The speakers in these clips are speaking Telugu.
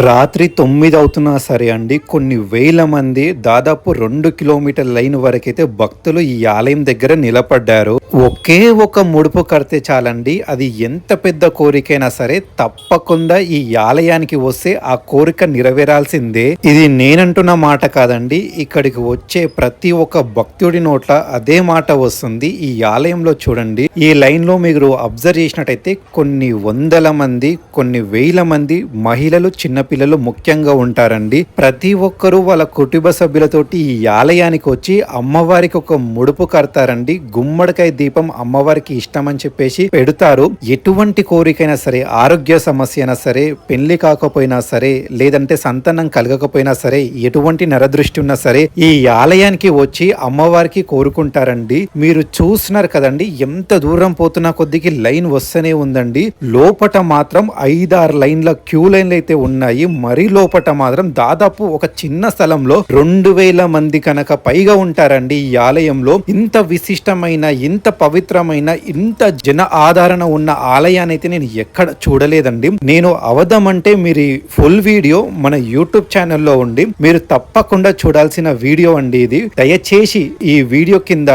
రాత్రి 9 అవుతున్నా సరే అండి, కొన్ని వేల మంది దాదాపు 2 కిలోమీటర్ల లైన్ వరకైతే భక్తులు ఈ ఆలయం దగ్గర నిలబడ్డారు. ఒకే ఒక ముడుపు కడితే చాలండి, అది ఎంత పెద్ద కోరికైనా సరే తప్పకుండా ఈ ఆలయానికి వస్తే ఆ కోరిక నెరవేరాల్సిందే. ఇది నేనంటున్న మాట కాదండి, ఇక్కడికి వచ్చే ప్రతి ఒక్క భక్తుడి నోట్ల అదే మాట వస్తుంది. ఈ ఆలయంలో చూడండి, ఈ లైన్ లో మీరు అబ్జర్వ్ చేసినట్టయితే కొన్ని వందల మంది, కొన్ని వేల మంది మహిళలు, చిన్నపిల్లలు ముఖ్యంగా ఉంటారండి. ప్రతి ఒక్కరూ వాళ్ళ కుటుంబ సభ్యులతోటి ఈ ఆలయానికి వచ్చి అమ్మవారికి ఒక ముడుపు కడతారండి. గుమ్మడికాయ దీపం అమ్మవారికి ఇష్టం అని చెప్పేసి పెడతారు. ఎటువంటి కోరికైనా సరే, ఆరోగ్య సమస్య అయినా సరే, పెళ్లి కాకపోయినా సరే, లేదంటే సంతానం కలగకపోయినా సరే, ఎటువంటి నరదృష్టి ఉన్నా సరే ఈ ఆలయానికి వచ్చి అమ్మవారికి కోరుకుంటారండి. మీరు చూస్తున్నారు కదండి, ఎంత దూరం పోతున్నా కొద్దికి లైన్ వస్తూనే ఉందండి. లోపట మాత్రం 5-6 లైన్ల క్యూ లైన్లు అయితే ఉన్నాయి. మరీ లోపట మాత్రం దాదాపు ఒక చిన్న స్థలంలో 2000 మంది కనుక పైగా ఉంటారండి. ఈ ఆలయంలో ఇంత విశిష్టమైన, ఇంత పవిత్రమైన, ఇంత జన ఆదరణ ఉన్న ఆలయాన్ని అయితే నేను ఎక్కడ చూడలేదండి. నేను అవదమంటే మీరు ఫుల్ వీడియో మన యూట్యూబ్ ఛానల్లో ఉండి మీరు తప్పకుండా చూడాల్సిన వీడియో అండి ఇది. దయచేసి ఈ వీడియో కింద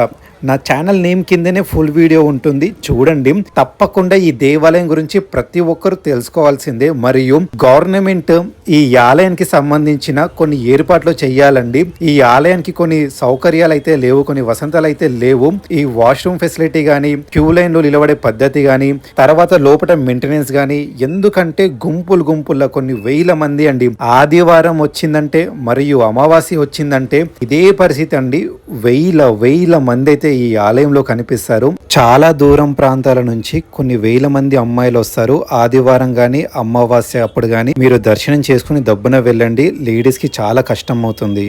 నా ఛానల్ నేమ్ కిందనే ఫుల్ వీడియో ఉంటుంది, చూడండి. తప్పకుండా ఈ దేవాలయం గురించి ప్రతి ఒక్కరు తెలుసుకోవాల్సిందే. మరియు గవర్నమెంట్ ఈ ఆలయానికి సంబంధించిన కొన్ని ఏర్పాట్లు చేయాలండి. ఈ ఆలయానికి కొన్ని సౌకర్యాలు అయితే లేవు, కొన్ని వసంతాలు అయితే లేవు. ఈ వాష్రూమ్ ఫెసిలిటీ గానీ, క్యూ లైన్ లో నిలబడే పద్ధతి గానీ, తర్వాత లోపల మెయింటెనెన్స్ గానీ, ఎందుకంటే గుంపుల కొన్ని వేల మంది అండి. ఆదివారం వచ్చిందంటే మరియు అమావాస్య వచ్చిందంటే ఇదే పరిస్థితి అండి. వేల మంది అయితే ఈ ఆలయంలో కనిపిస్తారు. చాలా దూరం ప్రాంతాల నుంచి కొన్ని వేల మంది అమ్మాయిలు వస్తారు. ఆదివారం గాని, అమావాస్య అప్పుడు గాని మీరు దర్శనం చేసుకుని దబ్బున వెళ్ళండి. లేడీస్ కి చాలా కష్టం అవుతుంది.